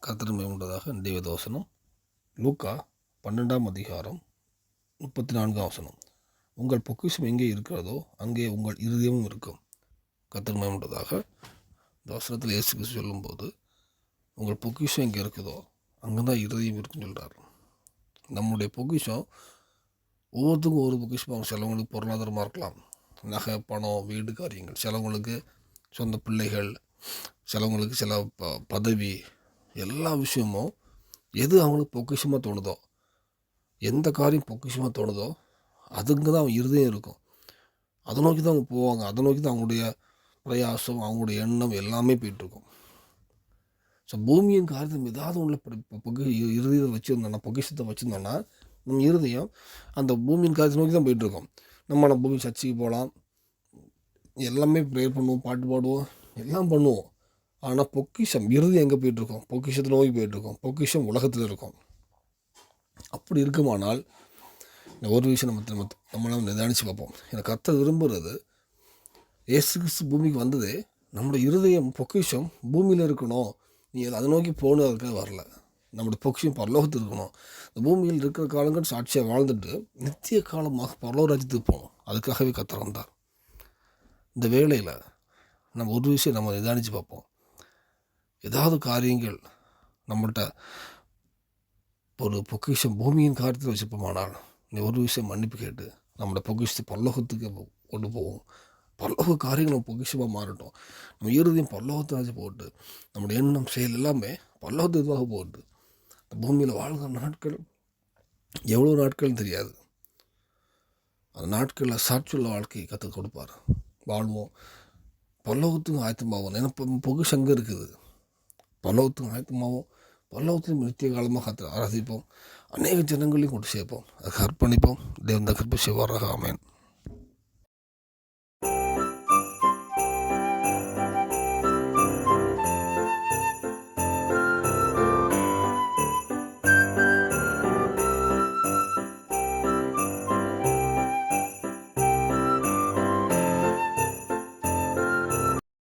கர்த்தர் உண்டதாக தேவதோசனம் லூக்கா 12ஆம் அதிகாரம் 34ஆம் வசனம். உங்கள் பொக்கிஷம் எங்கே இருக்கிறதோ அங்கே உங்கள் இருதயமும் இருக்கும். கர்த்தர் உண்டதாக இந்த வசனத்தில் இயேசு கிறிஸ்து சொல்லும்போது உங்கள் பொக்கிஷம் எங்கே இருக்குதோ அங்கே தான் இருதயம் இருக்குன்னு சொல்கிறார். நம்முடைய பொக்கிஷம் ஒவ்வொருத்துக்கும் ஒவ்வொரு பொக்கிஷம். சிலவங்களுக்கு பொருளாதாரமாக இருக்கலாம், நகை, பணம், வீடு, காரியங்கள். சிலவங்களுக்கு சொந்த பிள்ளைகள், சிலவங்களுக்கு சில பதவி, எல்லா விஷயமும் எது அவங்களுக்கு பொக்கிஷமாக தோணுதோ, எந்த காரியம் பொக்கிஷமாக தோணுதோ அதுங்க தான் அவங்க இருதயம் இருக்கும். அதை நோக்கி தான் அவங்க போவாங்க. அதை நோக்கி தான் அவங்களுடைய பிரயாசம், அவங்களுடைய எண்ணம் எல்லாமே போயிட்டுருக்கும். ஸோ பூமியின் காரியத்தை ஏதாவது உள்ள இருதயத்தை வச்சுருந்தோன்னா, பொக்கிஷத்தை வச்சுருந்தோன்னா நம்ம இருதயம் அந்த பூமியின் காரியத்தை நோக்கி தான் போயிட்டுருக்கோம். நம்ம பூமி சர்ச்சைக்கு போகலாம், எல்லாமே ப்ரேயர் பண்ணுவோம், பாட்டு பாடுவோம், எல்லாம் பண்ணுவோம். ஆனால் பொக்கிஷம் இருதயம் எங்கே போயிட்டுருக்கோம்? பொக்கிஷத்தை நோக்கி போயிட்டுருக்கோம். பொக்கிஷம் உலகத்தில் இருக்கும். அப்படி இருக்குமானால் இந்த ஒரு விஷயம் நம்மளாம் நிதானித்து பார்ப்போம். எனக்கு கர்த்தர் விரும்புகிறது, இயேசு கிறிஸ்து பூமிக்கு வந்ததே நம்மளோட இருதயம் பொக்கிஷம் பூமியில் இருக்கணும், நீ அதை நோக்கி போகணும், அதுக்காக வரல. நம்மளோட பொக்கிஷம் பரலோகத்தில் இருக்கணும். இந்த பூமியில் இருக்கிற காலங்கள் சாட்சியாக வாழ்ந்துட்டு நித்திய காலமாக பரலோக ராஜ்யத்துக்கு போகணும். அதுக்காகவே கர்த்தர் வந்தார். இந்த வேளையில் நம்ம ஒரு விஷயம் நம்ம நிதானித்து பார்ப்போம். ஏதாவது காரியங்கள் நம்மள்கிட்ட ஒரு பொக்கிஷம் பூமியின் காரியத்தில் வச்சுப்போமானால் இந்த ஒரு விஷயம் மன்னிப்பு கேட்டு நம்மளோட பொக்கிஷத்தை பரலோகத்துக்கு கொண்டு போவோம். பரலோக காரியங்கள் நம்ம பொக்கிஷமாக மாறட்டும். நம்ம இறுதியும் பரலோகத்தை போட்டு நம்முடைய எண்ணம் செயல் எல்லாமே பரலோகத்துக்காக போட்டு இந்த பூமியில் வாழ்கிற நாட்கள் எவ்வளோ நாட்கள்னு தெரியாது. அந்த நாட்களில் சாட்சியுள்ள வாழ்க்கையை கற்றுக் கொடுப்பார். வாழ்வோம், பரலோகத்துக்கும் ஆயத்தமாகும். ஏன்னா பொக்கிஷம் அங்கே இருக்குது. பரலோகத்துக்கும் ஆயத்தமாகவும் பரலோகத்தையும் நித்திய காலமாக ஆராதிப்போம். அநேக ஜனங்களையும் கொண்டு சேர்ப்போம். அதுக்கு அர்ப்பணிப்போம். தேவன் கிருபை செய்வாராக. ஆமென்.